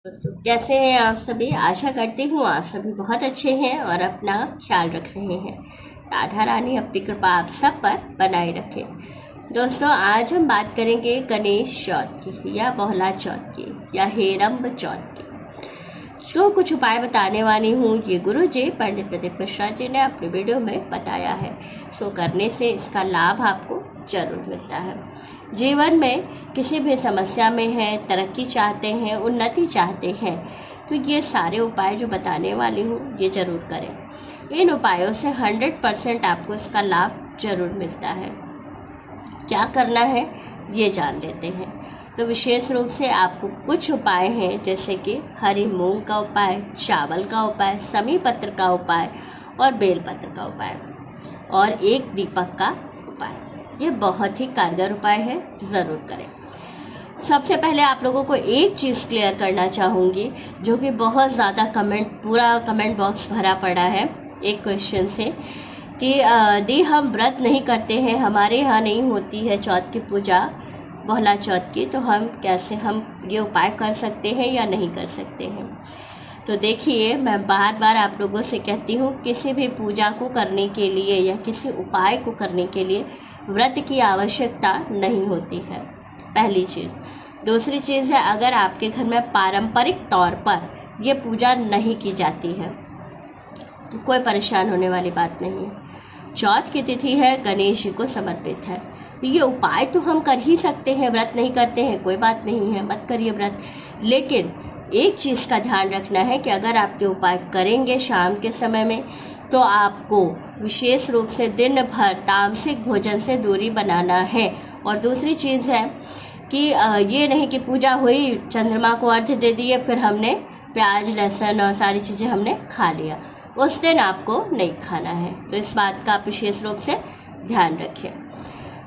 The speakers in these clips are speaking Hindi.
दोस्तों कैसे हैं आप सभी। आशा करती हूँ आप सभी बहुत अच्छे हैं और अपना ख्याल रख रहे हैं। राधा रानी अपनी कृपा आप सब पर बनाए रखे। दोस्तों आज हम बात करेंगे गणेश चौथ की या बोहला चौथ की या हेरंब चौथ की। जो कुछ उपाय बताने वाली हूँ ये गुरु जी पंडित प्रदीप मिश्रा जी ने अपने वीडियो में बताया है। तो करने से इसका लाभ आपको जरूर मिलता है। जीवन में किसी भी समस्या में हैं, तरक्की चाहते हैं, उन्नति चाहते हैं, तो ये सारे उपाय जो बताने वाली हूँ ये ज़रूर करें। इन उपायों से 100% आपको इसका लाभ जरूर मिलता है। क्या करना है ये जान लेते हैं। तो विशेष रूप से आपको कुछ उपाय हैं जैसे कि हरी मूंग का उपाय, चावल का उपाय, समी पत्र का उपाय और बेलपत्र का उपाय और एक दीपक का उपाय। ये बहुत ही कारगर उपाय है, ज़रूर करें। सबसे पहले आप लोगों को एक चीज़ क्लियर करना चाहूँगी जो कि बहुत ज़्यादा पूरा कमेंट बॉक्स भरा पड़ा है एक क्वेश्चन से कि दी हम व्रत नहीं करते हैं, हमारे यहाँ नहीं होती है चौथ की पूजा, बोहला चौथ की, तो हम ये उपाय कर सकते हैं या नहीं कर सकते हैं। तो देखिए मैं बार बार आप लोगों से कहती हूँ किसी भी पूजा को करने के लिए या किसी उपाय को करने के लिए व्रत की आवश्यकता नहीं होती है, पहली चीज़। दूसरी चीज़ है अगर आपके घर में पारंपरिक तौर पर ये पूजा नहीं की जाती है तो कोई परेशान होने वाली बात नहीं है। चौथ की तिथि है, गणेश जी को समर्पित है, तो ये उपाय तो हम कर ही सकते हैं। व्रत नहीं करते हैं कोई बात नहीं है, मत करिए व्रत। लेकिन एक चीज़ का ध्यान रखना है कि अगर आप ये उपाय करेंगे शाम के समय में तो आपको विशेष रूप से दिन भर तामसिक भोजन से दूरी बनाना है। और दूसरी चीज़ है कि ये नहीं कि पूजा हुई, चंद्रमा को अर्घ्य दे दिए, फिर हमने प्याज लहसुन और सारी चीज़ें हमने खा लिया, उस दिन आपको नहीं खाना है। तो इस बात का आप विशेष रूप से ध्यान रखें।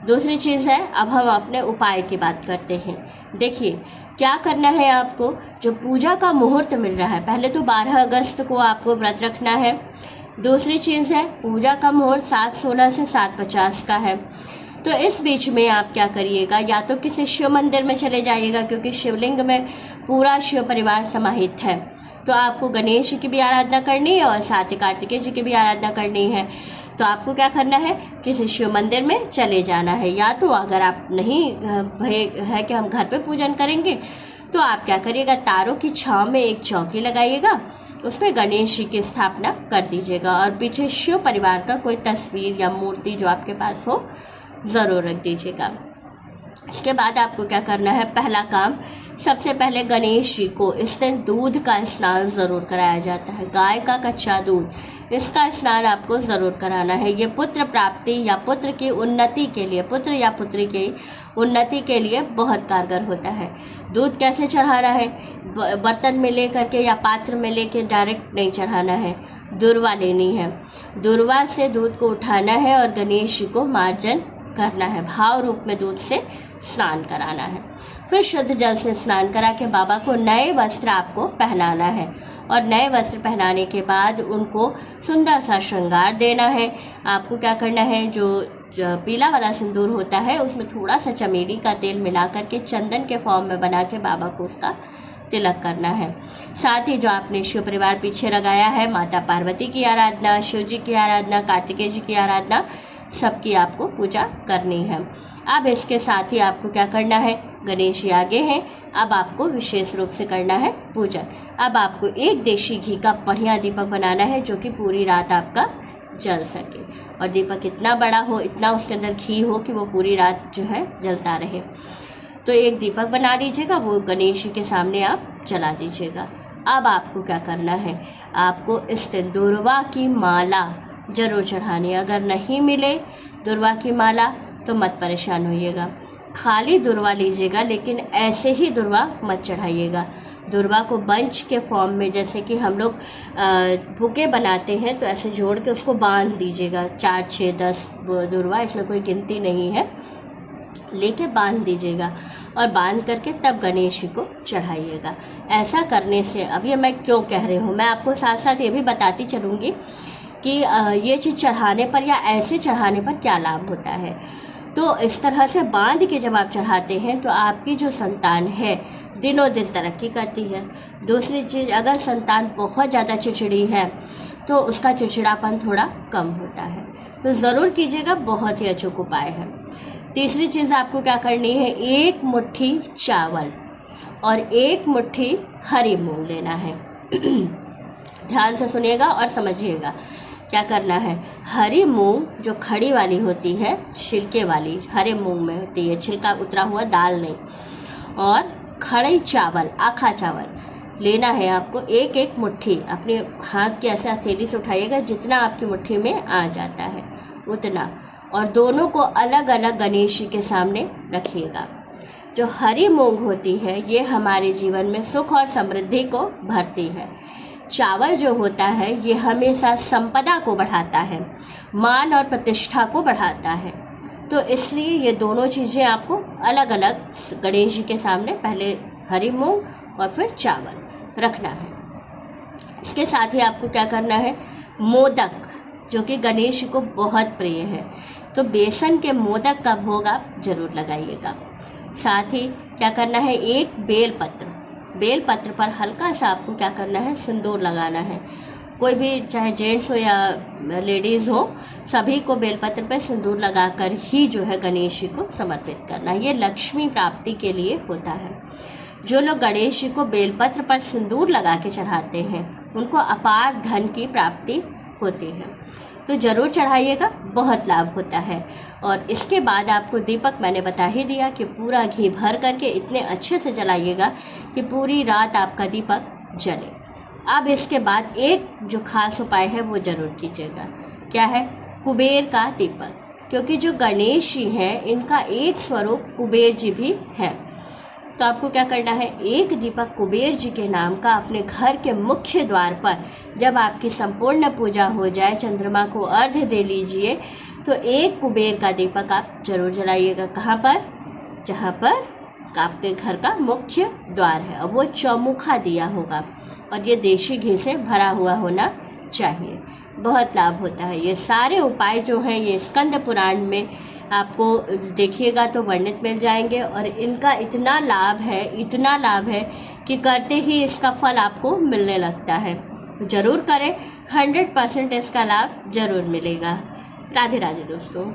दूसरी चीज़ है अब हम अपने उपाय की बात करते हैं। देखिए क्या करना है आपको, जो पूजा का मुहूर्त मिल रहा है, पहले तो 12 अगस्त को आपको व्रत रखना है। दूसरी चीज़ है पूजा का मुहूर्त 7:16 से 7:50 का है। तो इस बीच में आप क्या करिएगा, या तो किसी शिव मंदिर में चले जाइएगा क्योंकि शिवलिंग में पूरा शिव परिवार समाहित है, तो आपको गणेश जी की भी आराधना करनी है और साथ ही कार्तिकेय जी की भी आराधना करनी है। तो आपको क्या करना है, किसी शिव मंदिर में चले जाना है। या तो अगर आप नहीं है कि हम घर पे पूजन करेंगे तो आप क्या करिएगा, तारों की छांव में एक चौकी लगाइएगा, उस पर गणेश जी की स्थापना कर दीजिएगा और पीछे शिव परिवार का कोई तस्वीर या मूर्ति जो आपके पास हो ज़रूर रख दीजिएगा। इसके बाद आपको क्या करना है, पहला काम, सबसे पहले गणेश जी को इस दिन दूध का स्नान ज़रूर कराया जाता है। गाय का कच्चा दूध, इसका स्नान आपको ज़रूर कराना है। ये पुत्र प्राप्ति या पुत्र की उन्नति के लिए, पुत्र या पुत्री की उन्नति के लिए बहुत कारगर होता है। दूध कैसे चढ़ाना है, बर्तन में ले करके या पात्र में लेके डायरेक्ट नहीं चढ़ाना है, दुर्वा लेनी है, दुर्वा से दूध को उठाना है और गणेश जी को मार्जन करना है, भाव रूप में दूध से स्नान कराना है। फिर शुद्ध जल से स्नान करा के बाबा को नए वस्त्र आपको पहनाना है और नए वस्त्र पहनाने के बाद उनको सुंदर सा श्रृंगार देना है। आपको क्या करना है, जो पीला वाला सिंदूर होता है उसमें थोड़ा सा चमेली का तेल मिला करके चंदन के फॉर्म में बना के बाबा को उसका तिलक करना है। साथ ही जो आपने शिव परिवार पीछे लगाया है, माता पार्वती की आराधना, शिव जी की आराधना, कार्तिकेय जी की आराधना, सबकी आपको पूजा करनी है। अब इसके साथ ही आपको क्या करना है, गणेश जी आगे हैं, अब आपको विशेष रूप से करना है पूजन। अब आपको एक देशी घी का बढ़िया दीपक बनाना है जो कि पूरी रात आपका जल सके, और दीपक इतना बड़ा हो, इतना उसके अंदर घी हो कि वो पूरी रात जो है जलता रहे। तो एक दीपक बना लीजिएगा, वो गणेश जी के सामने आप जला दीजिएगा। अब आपको क्या करना है, आपको इस दिन दुर्वा की माला जरूर चढ़ानी है। अगर नहीं मिले दुर्वा की माला तो मत परेशान होइएगा, खाली दुर्वा लीजिएगा, लेकिन ऐसे ही दुर्वा मत चढ़ाइएगा। दुर्वा को बंच के फॉर्म में, जैसे कि हम लोग बुके बनाते हैं, तो ऐसे जोड़ के उसको बांध दीजिएगा, 4, 6, 10 दुर्वा, इसमें कोई गिनती नहीं है, लेके बांध दीजिएगा और बांध करके तब गणेश जी को चढ़ाइएगा। ऐसा करने से, अब ये मैं क्यों कह रही हूँ, मैं आपको साथ साथ ये भी बताती चलूँगी कि ये चीज़ चढ़ाने पर या ऐसे चढ़ाने पर क्या लाभ होता है। तो इस तरह से बांध के जब आप चढ़ाते हैं तो आपकी जो संतान है दिनों दिन तरक्की करती है। दूसरी चीज़, अगर संतान बहुत ज़्यादा चिड़चिड़ी है तो उसका चिड़चिड़ापन थोड़ा कम होता है। तो ज़रूर कीजिएगा, बहुत ही अचूक उपाय है। तीसरी चीज़ आपको क्या करनी है, 1 मुट्ठी चावल और 1 मुट्ठी हरी मूंग लेना है। ध्यान से सुनिएगा और समझिएगा क्या करना है। हरी मूंग जो खड़ी वाली होती है, छिलके वाली हरे मूंग में होती है, छिलका उतरा हुआ दाल नहीं, और खड़ी चावल, आखा चावल लेना है आपको। 1-1 मुट्ठी अपने हाथ की ऐसे हथेली से उठाइएगा, जितना आपकी मुट्ठी में आ जाता है उतना, और दोनों को अलग अलग गणेश जी के सामने रखिएगा। जो हरी मूंग होती है ये हमारे जीवन में सुख और समृद्धि को भरती है। चावल जो होता है ये हमेशा संपदा को बढ़ाता है, मान और प्रतिष्ठा को बढ़ाता है। तो इसलिए ये दोनों चीज़ें आपको अलग अलग गणेश जी के सामने, पहले हरी मूंग और फिर चावल रखना है। इसके साथ ही आपको क्या करना है, मोदक, जो कि गणेश जी को बहुत प्रिय है, तो बेसन के मोदक का भोग आप जरूर लगाइएगा। साथ ही क्या करना है, 1 बेलपत्र पर हल्का सा आपको क्या करना है, सिंदूर लगाना है। कोई भी, चाहे जेंट्स हो या लेडीज़ हो, सभी को बेलपत्र पर सिंदूर लगाकर ही जो है गणेश जी को समर्पित करना है। ये लक्ष्मी प्राप्ति के लिए होता है। जो लोग गणेश जी को बेलपत्र पर सिंदूर लगा के चढ़ाते हैं उनको अपार धन की प्राप्ति होती है। तो ज़रूर चढ़ाइएगा, बहुत लाभ होता है। और इसके बाद आपको दीपक मैंने बता ही दिया कि पूरा घी भर करके इतने अच्छे से जलाइएगा कि पूरी रात आपका दीपक जले। अब इसके बाद एक जो खास उपाय है वो ज़रूर कीजिएगा। क्या है, कुबेर का दीपक, क्योंकि जो गणेश जी हैं इनका एक स्वरूप कुबेर जी भी है। तो आपको क्या करना है, 1 दीपक कुबेर जी के नाम का अपने घर के मुख्य द्वार पर, जब आपकी संपूर्ण पूजा हो जाए, चंद्रमा को अर्घ्य दे लीजिए, तो 1 कुबेर का दीपक आप जरूर जलाइएगा। कहाँ पर, जहाँ पर आपके घर का मुख्य द्वार है, और वो चौमुखा दिया होगा, और ये देशी घी से भरा हुआ होना चाहिए। बहुत लाभ होता है। ये सारे उपाय जो हैं ये स्कंद पुराण में आपको देखिएगा तो वर्णित मिल जाएंगे, और इनका इतना लाभ है कि करते ही इसका फल आपको मिलने लगता है। ज़रूर करें, 100% इसका लाभ ज़रूर मिलेगा। राधे राधे दोस्तों।